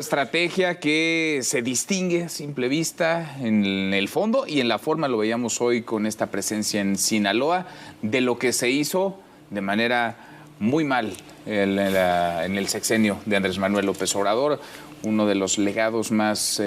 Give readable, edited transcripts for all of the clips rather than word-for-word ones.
Estrategia que se distingue a simple vista en el fondo y en la forma, lo veíamos hoy con esta presencia en Sinaloa, de lo que se hizo de manera muy mal en el sexenio de Andrés Manuel López Obrador, uno de los legados más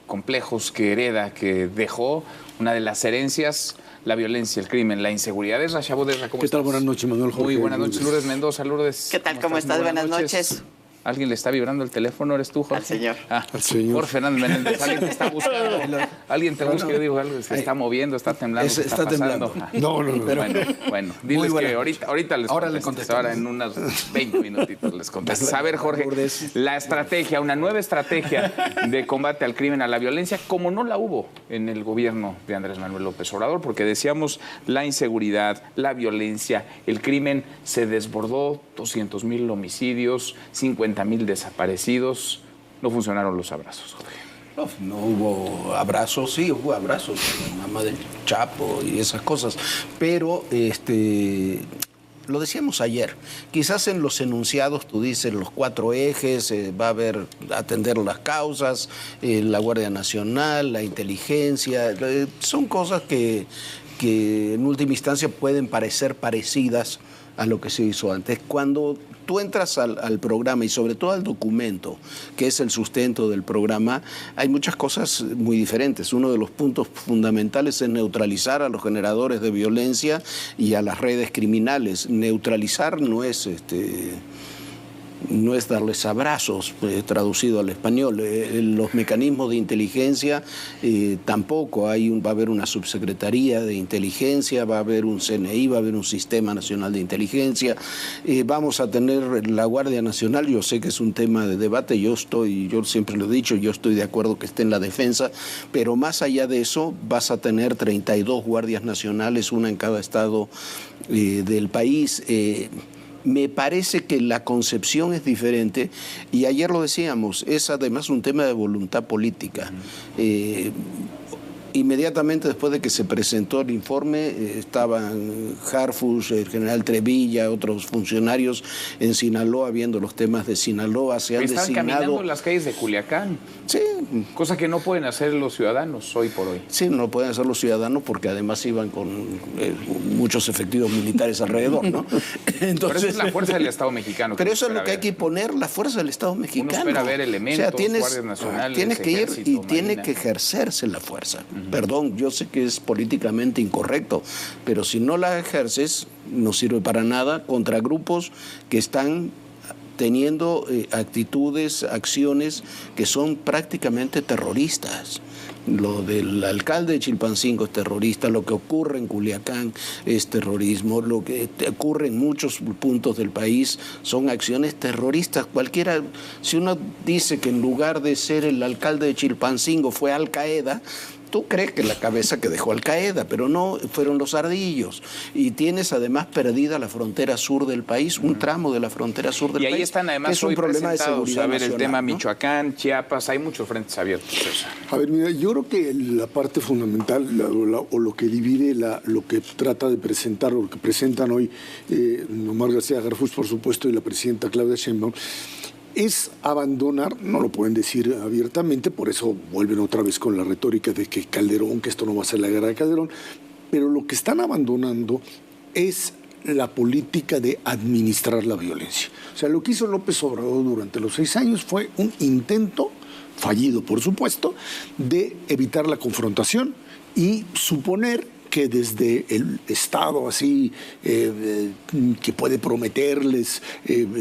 complejos que hereda, que dejó, una de las herencias, la violencia, el crimen, la inseguridad. Es Rasha Bodega, ¿cómo estás? ¿Qué tal? Buenas noches, Manuel Jorge. Muy buenas noches, Lourdes Mendoza. Lourdes, ¿qué tal? ¿Cómo estás? Buenas noches. ¿Alguien le está vibrando el teléfono? ¿Eres tú, Jorge? Al señor. Al señor. Jorge Fernández Menéndez. Alguien te está buscando. Alguien te busca. Yo digo, algo se está moviendo, está temblando. ¿Qué está pasando? No. Bueno, diles que ahorita les contesto. Ahora en unos 20 minutitos les contesto. A ver, Jorge, la estrategia, una nueva estrategia de combate al crimen, a la violencia, como no la hubo en el gobierno de Andrés Manuel López Obrador, porque decíamos la inseguridad, la violencia, el crimen se desbordó, 200,000 homicidios, 50,000 desaparecidos. No funcionaron los abrazos, Jorge. No hubo abrazos, sí hubo abrazos, la mamá del Chapo y esas cosas, pero lo decíamos ayer, quizás en los enunciados tú dices los 4 ejes, va a haber atender las causas, la Guardia Nacional, la inteligencia, son cosas que en última instancia pueden parecer parecidas a lo que se hizo antes. Cuando tú entras al programa y sobre todo al documento, que es el sustento del programa, hay muchas cosas muy diferentes. Uno de los puntos fundamentales es neutralizar a los generadores de violencia y a las redes criminales. Neutralizar no es darles abrazos, traducido al español. Los mecanismos de inteligencia tampoco. Va a haber una subsecretaría de inteligencia, va a haber un CNI, va a haber un Sistema Nacional de Inteligencia. Vamos a tener la Guardia Nacional. Yo sé que es un tema de debate, yo siempre lo he dicho, yo estoy de acuerdo que esté en la defensa, pero más allá de eso vas a tener 32 guardias nacionales, una en cada estado del país. Me parece que la concepción es diferente y ayer lo decíamos, es además un tema de voluntad política. Inmediatamente después de que se presentó el informe, estaban Harfuch, el general Trevilla, otros funcionarios en Sinaloa viendo los temas de Sinaloa. Se han Están caminando en las calles de Culiacán. Sí. Cosa que no pueden hacer los ciudadanos hoy por hoy. Sí, no pueden hacer los ciudadanos porque además iban con muchos efectivos militares alrededor, ¿no? Entonces, pero eso es la fuerza del Estado mexicano. Pero eso es lo que hay que poner, la fuerza del Estado mexicano. Uno espera ver elementos, guardias nacionales, tienes que ir y marina. Tiene que ejercerse la fuerza. Perdón, yo sé que es políticamente incorrecto, pero si no la ejerces, no sirve para nada contra grupos que están teniendo actitudes, acciones que son prácticamente terroristas. Lo del alcalde de Chilpancingo es terrorista, lo que ocurre en Culiacán es terrorismo, lo que ocurre en muchos puntos del país son acciones terroristas. Cualquiera, si uno dice que en lugar de ser el alcalde de Chilpancingo fue Al Qaeda, tú crees que la cabeza que dejó Al Qaeda, pero no, fueron los ardillos. Y tienes además perdida la frontera sur del país, un tramo de la frontera sur del país. Y ahí están además es un hoy problema de presentados, seguridad a ver, nacional, el tema ¿no? Michoacán, Chiapas, hay muchos frentes abiertos. A ver, mira, yo creo que la parte fundamental o lo que divide lo que trata de presentar, o lo que presentan hoy Omar García Harfuch, por supuesto, y la presidenta Claudia Sheinbaum, es abandonar, no lo pueden decir abiertamente, por eso vuelven otra vez con la retórica de que Calderón, que esto no va a ser la guerra de Calderón, pero lo que están abandonando es la política de administrar la violencia. O sea, lo que hizo López Obrador durante los 6 años fue un intento, fallido por supuesto, de evitar la confrontación y suponer que desde el Estado así, que puede prometerles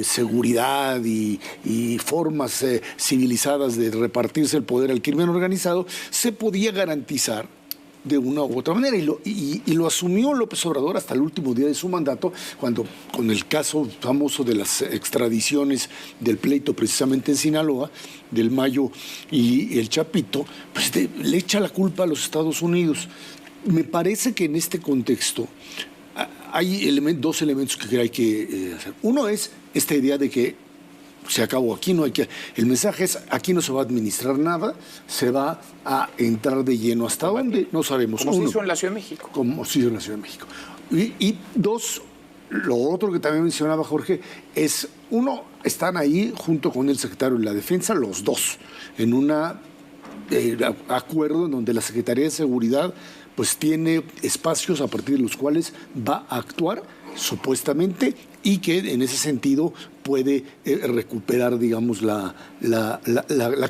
seguridad y formas civilizadas de repartirse el poder al crimen organizado, se podía garantizar de una u otra manera. Y lo asumió López Obrador hasta el último día de su mandato, cuando con el caso famoso de las extradiciones del pleito precisamente en Sinaloa, del Mayo y el Chapito, pues le echa la culpa a los Estados Unidos. Me parece que en este contexto hay 2 elementos que hay que hacer. Uno es esta idea de que se acabó, aquí no hay que... El mensaje es, aquí no se va a administrar nada, se va a entrar de lleno. ¿Hasta dónde? No sabemos. Como se hizo en la Ciudad de México. Como se hizo en la Ciudad de México. Y 2, lo otro que también mencionaba Jorge es, uno, están ahí junto con el secretario de la Defensa, los dos, en un acuerdo en donde la Secretaría de Seguridad pues tiene espacios a partir de los cuales va a actuar supuestamente y que en ese sentido puede recuperar, digamos, la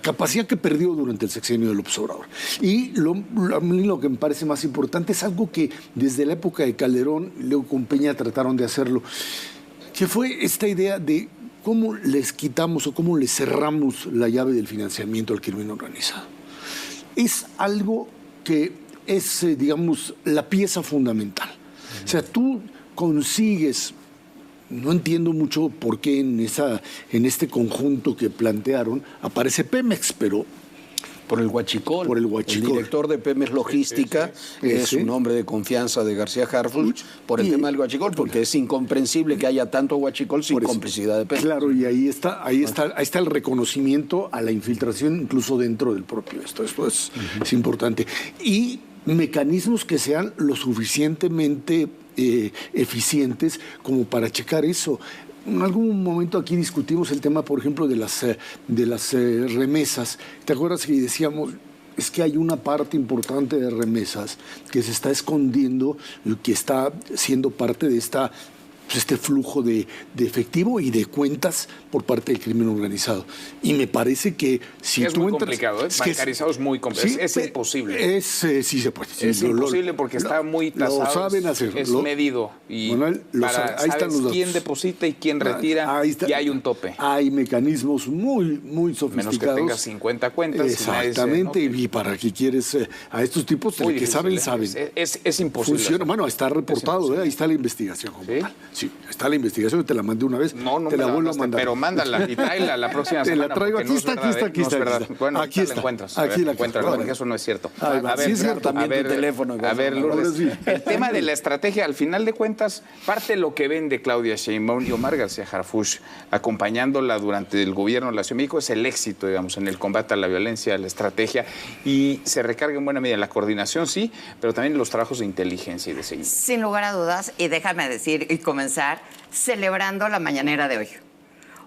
capacidad que perdió durante el sexenio del Obrador. Y a mí lo que me parece más importante es algo que desde la época de Calderón, luego con Peña trataron de hacerlo, que fue esta idea de cómo les quitamos o cómo les cerramos la llave del financiamiento al crimen organizado. Es algo que es, digamos, la pieza fundamental. O sea, tú consigues, no entiendo mucho por qué en este conjunto que plantearon aparece Pemex, pero... Por el huachicol. Por el huachicol. El director de Pemex Logística es un hombre de confianza de García Harfuch por el tema del huachicol, porque es incomprensible que haya tanto huachicol sin complicidad de Pemex. Claro, y ahí está el reconocimiento a la infiltración incluso dentro del propio esto. Esto es importante. Y mecanismos que sean lo suficientemente eficientes como para checar eso. En algún momento aquí discutimos el tema, por ejemplo, de las remesas. ¿Te acuerdas que decíamos, es que hay una parte importante de remesas que se está escondiendo, que está siendo parte de este flujo de efectivo y de cuentas por parte del crimen organizado? Y me parece que si es tú muy entras... complicado, bancarizado es muy complicado, Sí, es imposible. Sí se puede. Sí, es imposible porque está muy tasado. Lo saben hacer. Es medido. Y Manuel, ahí están los datos. Quién deposita y quién retira, y hay un tope. Hay mecanismos muy sofisticados. Menos que tengas 50 cuentas. Exactamente, y para qué quieres a estos tipos que saben. Es imposible. Funciona, bueno, está reportado, ahí está la investigación. ¿Sí? Sí, está la investigación, te la mandé una vez. No te la vuelvo a mandar. Pero mándala y tráela la próxima semana. Te la traigo, aquí está. Bueno, aquí está. La encuentras. Aquí la encuentras, porque eso no es cierto. A ver, sí es cierto. A ver, teléfono. A ver, Lourdes, el tema de la estrategia, al final de cuentas, parte de lo que vende Claudia Sheinbaum y Omar García Harfuch, acompañándola durante el gobierno de la Ciudad de México, es el éxito, digamos, en el combate a la violencia, la estrategia, y se recarga en buena medida en la coordinación, sí, pero también en los trabajos de inteligencia y de seguimiento. Sin lugar a dudas, y déjame decir y comenzar celebrando la mañanera de hoy.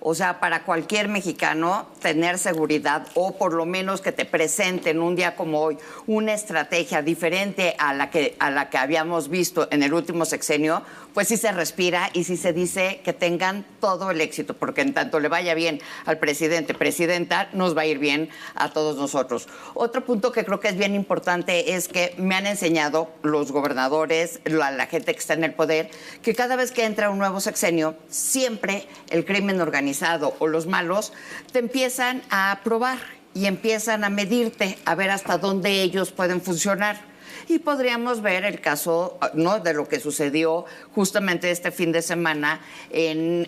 O sea, para cualquier mexicano, tener seguridad o por lo menos que te presenten un día como hoy una estrategia diferente a la que habíamos visto en el último sexenio, pues sí se respira y sí se dice que tengan todo el éxito, porque en tanto le vaya bien al presidente, presidenta, nos va a ir bien a todos nosotros. Otro punto que creo que es bien importante es que me han enseñado los gobernadores, la gente que está en el poder, que cada vez que entra un nuevo sexenio, siempre el crimen organizado o los malos te empiezan a probar y empiezan a medirte, a ver hasta dónde ellos pueden funcionar. Y podríamos ver el caso, ¿no?, de lo que sucedió justamente este fin de semana en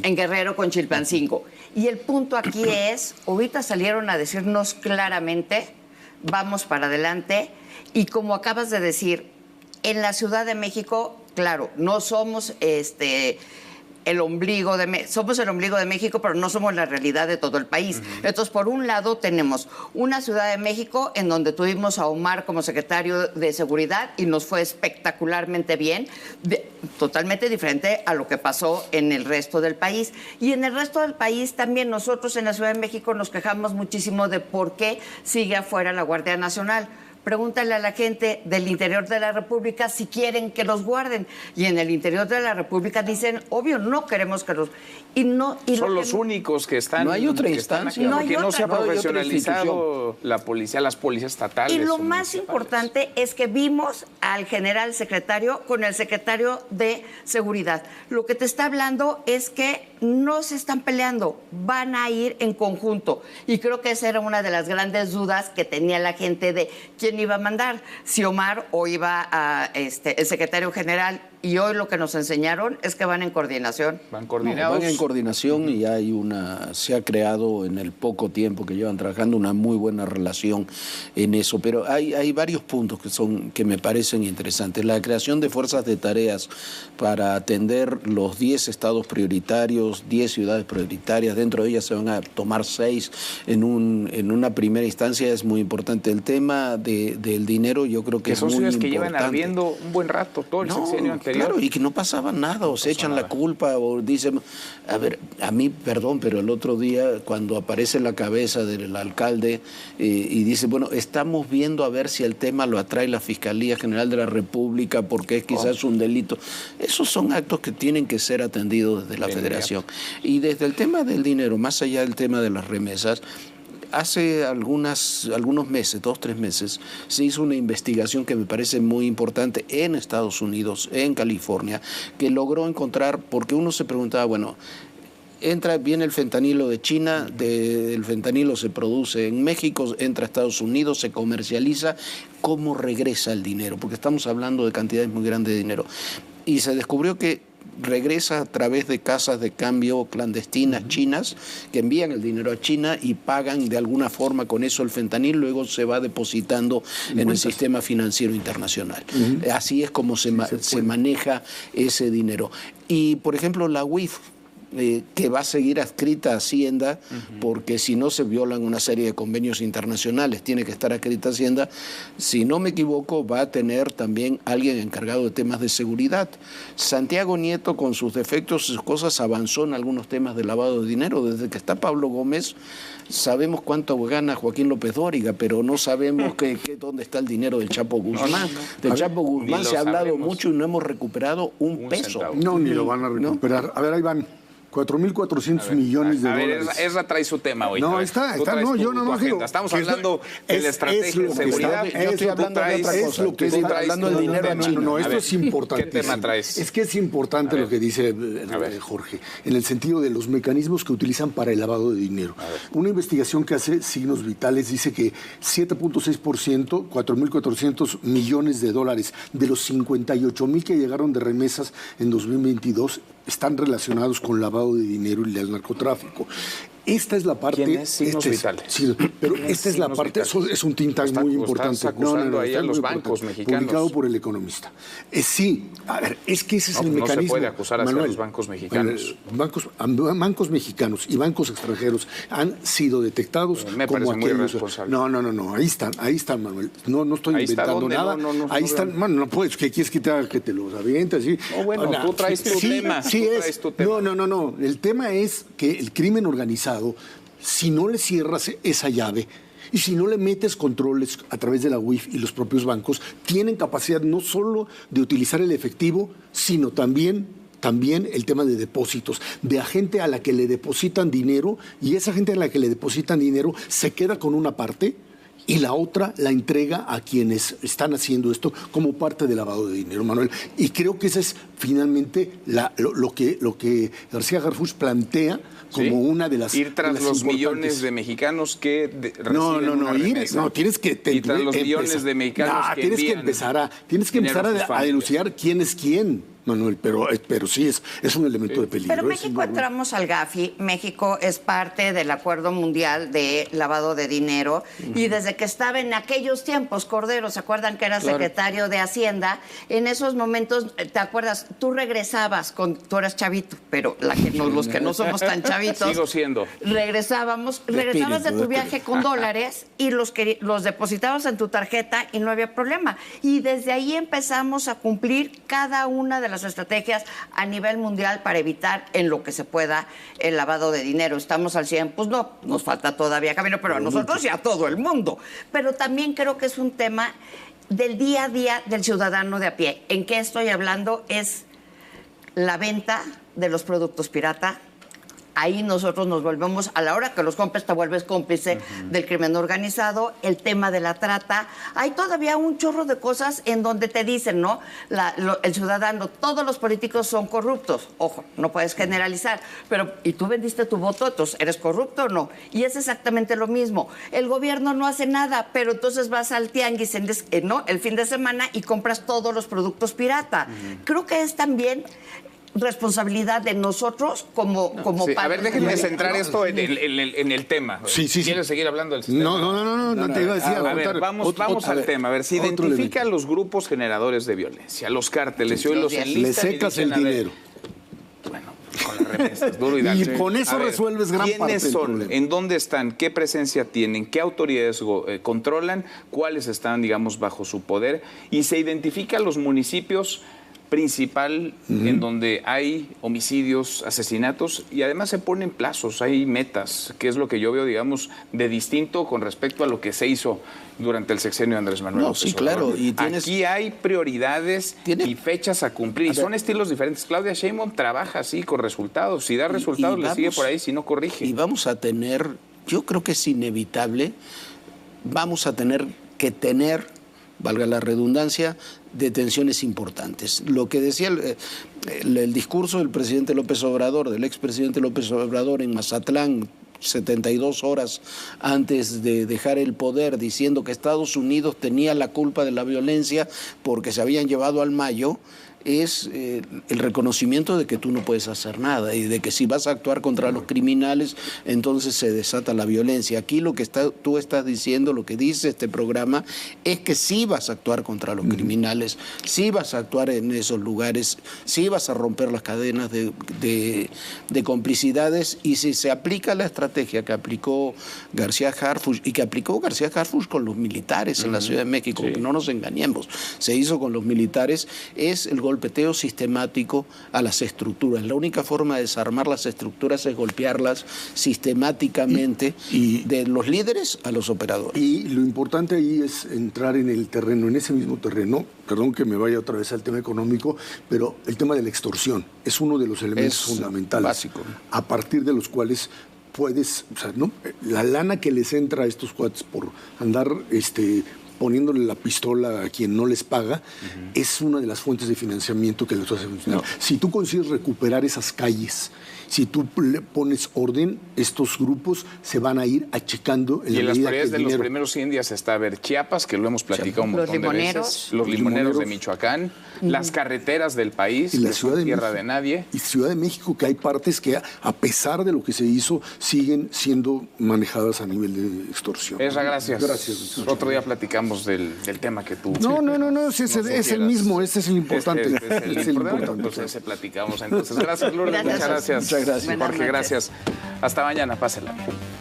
Guerrero con Chilpancingo. Y el punto aquí es, ahorita salieron a decirnos claramente, vamos para adelante, y como acabas de decir, en la Ciudad de México, claro, no somos somos el ombligo de México, pero no somos la realidad de todo el país. Entonces, por un lado, tenemos una Ciudad de México en donde tuvimos a Omar como secretario de Seguridad y nos fue espectacularmente bien, totalmente diferente a lo que pasó en el resto del país. Y en el resto del país también nosotros en la Ciudad de México nos quejamos muchísimo de por qué sigue afuera la Guardia Nacional. Pregúntale a la gente del interior de la República si quieren que los guarden. Y en el interior de la República dicen, obvio, no queremos que los... Son los únicos que están... No hay otra instancia. Porque no se ha profesionalizado la policía, las policías estatales. Y lo más importante es que vimos al general secretario con el secretario de Seguridad. Lo que te está hablando es que no se están peleando, van a ir en conjunto. Y creo que esa era una de las grandes dudas que tenía la gente de quién iba a mandar, si Omar o iba a el secretario general. Y hoy lo que nos enseñaron es que van en coordinación. Van coordinados. Van en coordinación y se ha creado en el poco tiempo que llevan trabajando una muy buena relación en eso. Pero hay varios puntos que me parecen interesantes. La creación de fuerzas de tareas para atender los 10 estados prioritarios, 10 ciudades prioritarias. Dentro de ellas se van a tomar 6 en una primera instancia. Es muy importante. El tema del dinero yo creo que es muy importante. Son ciudades que llevan ardiendo un buen rato, todo el sexenio anterior. posterior. Claro, y que no pasaba nada, o se echan la culpa, o dicen, a ver, a mí, perdón, pero el otro día cuando aparece la cabeza del alcalde y dice, bueno, estamos viendo a ver si el tema lo atrae la Fiscalía General de la República porque es quizás un delito. Esos son actos que tienen que ser atendidos desde la Federación. Y desde el tema del dinero, más allá del tema de las remesas, hace algunos meses, 2 o 3 meses, se hizo una investigación que me parece muy importante en Estados Unidos, en California, que logró encontrar, porque uno se preguntaba, bueno, viene el fentanilo de China, el fentanilo se produce en México, entra a Estados Unidos, se comercializa, ¿cómo regresa el dinero? Porque estamos hablando de cantidades muy grandes de dinero. Y se descubrió que regresa a través de casas de cambio clandestinas chinas que envían el dinero a China y pagan de alguna forma con eso el fentanil, luego se va depositando en el sistema financiero internacional. Así es como se maneja ese dinero. Y, por ejemplo, la UIF, que va a seguir adscrita a Hacienda, porque si no se violan una serie de convenios internacionales, tiene que estar adscrita a Hacienda. Si no me equivoco, va a tener también alguien encargado de temas de seguridad. Santiago Nieto, con sus defectos, sus cosas, avanzó en algunos temas de lavado de dinero. Desde que está Pablo Gómez, sabemos cuánto gana Joaquín López Dóriga, pero no sabemos dónde está el dinero del Chapo Guzmán. Del Chapo Guzmán se ha hablado mucho y no hemos recuperado un peso. Centavo. No, ni lo van a recuperar. ¿No? A ver, ahí van. 4.400 millones de dólares. A ver, Ezra trae su tema hoy. No, está, no, yo no digo. Estamos hablando de la estrategia de seguridad. Yo estoy hablando de otra cosa. Estoy hablando del dinero a China. No, esto es importante. ¿Qué tema traes? Es que es importante lo que dice Jorge, en el sentido de los mecanismos que utilizan para el lavado de dinero. Una investigación que hace Signos Vitales dice que 7.6%, 4.400 millones de dólares de los 58.000 que llegaron de remesas en 2022 están relacionados con lavado de dinero y el narcotráfico. Esta es la parte... ¿Quién es Signos Vitales? Sí, pero esta es la parte... Es un think tank muy importante. Estás acusando ahí a los bancos mexicanos. Publicado por El Economista. Sí, a ver, es que ese es el mecanismo. No se puede acusar a los bancos mexicanos. Bancos mexicanos y bancos extranjeros han sido detectados me como parece muy irresponsable. No. Ahí están, Manuel. No estoy inventando nada. Ahí están, no puedes. ¿Qué quieres que te los avientes? ¿Sí? No, bueno, tú traes tu tema. Sí es. No. El tema es que el crimen organizado, si no le cierras esa llave y si no le metes controles a través de la UIF y los propios bancos, tienen capacidad no solo de utilizar el efectivo, sino también el tema de depósitos, de a gente a la que le depositan dinero, y esa gente a la que le depositan dinero se queda con una parte y la otra la entrega a quienes están haciendo esto como parte del lavado de dinero, Manuel. Y creo que ese es finalmente lo que García Harfuch plantea como una de las... Ir tras los millones de mexicanos que reciben una remesa. No, tienes que... Ir tras los millones de mexicanos que tienes que empezar a denunciar quién es quién. Manuel, pero sí es un elemento de peligro. Pero México entramos al Gafi. México es parte del Acuerdo Mundial de Lavado de Dinero y desde que estaba en aquellos tiempos, Cordero, ¿se acuerdan que era secretario de Hacienda? En esos momentos, ¿te acuerdas? Tú regresabas, tú eras chavito, pero los que no somos tan chavitos... Sigo siendo. Regresabas de tu viaje con dólares y los depositabas en tu tarjeta y no había problema. Y desde ahí empezamos a cumplir cada una de las estrategias a nivel mundial para evitar en lo que se pueda el lavado de dinero. ¿Estamos al 100? Pues no, nos falta todavía camino, pero a nosotros y a todo el mundo. Pero también creo que es un tema del día a día del ciudadano de a pie. ¿En qué estoy hablando? Es la venta de los productos pirata. Ahí nosotros nos volvemos, a la hora que los compras te vuelves cómplice del crimen organizado, el tema de la trata. Hay todavía un chorro de cosas en donde te dicen, ¿no? El ciudadano, todos los políticos son corruptos. Ojo, no puedes generalizar, pero ¿y tú vendiste tu voto? Entonces, ¿eres corrupto o no? Y es exactamente lo mismo. El gobierno no hace nada, pero entonces vas al tianguis el fin de semana y compras todos los productos pirata. Creo que es también responsabilidad de nosotros como sí. A ver, déjenme centrar esto en el tema. Sí. ¿Quieres seguir hablando del sistema? No te iba a decir. A ver, vamos al tema. A ver, se identifican los grupos generadores de violencia, los cárteles, y hoy los enlistan. Le secas el dinero. Bueno, con las remesas, duro y dale. Y con eso resuelves gran parte ¿Quiénes del son? problema. ¿En dónde están? ¿Qué presencia tienen? ¿Qué autoridades controlan? ¿Cuáles están, digamos, bajo su poder? Y se identifican los municipios principal en donde hay homicidios, asesinatos y además se ponen plazos, hay metas, que es lo que yo veo, digamos, de distinto con respecto a lo que se hizo durante el sexenio de Andrés Manuel López sí, claro. Y aquí hay prioridades y fechas a cumplir. Y son estilos diferentes. Claudia Sheinbaum trabaja así, con resultados. Si da resultados, le sigue por ahí, si no, corrige. Y vamos a tener, yo creo que es inevitable, vamos a tener que tener, valga la redundancia, detenciones importantes. Lo que decía el discurso del presidente López Obrador, del expresidente López Obrador en Mazatlán, 72 horas antes de dejar el poder, diciendo que Estados Unidos tenía la culpa de la violencia porque se habían llevado al Mayo, es el reconocimiento de que tú no puedes hacer nada y de que si vas a actuar contra los criminales, entonces se desata la violencia. Aquí lo que tú estás diciendo, lo que dice este programa, es que sí vas a actuar contra los criminales, sí vas a actuar en esos lugares, sí vas a romper las cadenas de complicidades, y si se aplica la estrategia que aplicó García Harfuch y que aplicó García Harfuch con los militares en la Ciudad de México, que no nos engañemos, se hizo con los militares, es el golpeteo sistemático a las estructuras. La única forma de desarmar las estructuras es golpearlas sistemáticamente de los líderes a los operadores. Y lo importante ahí es entrar en el terreno, en ese mismo terreno, perdón que me vaya otra vez al tema económico, pero el tema de la extorsión es uno de los elementos fundamentales, básico, a partir de los cuales puedes, o sea, ¿no? La lana que les entra a estos cuates por andar poniéndole la pistola a quien no les paga, es una de las fuentes de financiamiento que les hace funcionar. Si tú consigues recuperar esas calles, si tú le pones orden, estos grupos se van a ir achicando en la medida que el dinero... Y en las prioridades de los primeros 100 días está, a ver, Chiapas, que lo hemos platicado un montón de veces, los limoneros de Michoacán, las carreteras del país, y la que Ciudad son de tierra México, de nadie. Y Ciudad de México, que hay partes que, a pesar de lo que se hizo, siguen siendo manejadas a nivel de extorsión. Esra, gracias. Gracias. Otro día platicamos del tema que tú... No, sí, es el mismo, este es el importante. Es el importante. Pues ese platicamos. Entonces, gracias, Lourdes. Muchas gracias. Muchas gracias. Jorge, gracias. Hasta mañana, pásela.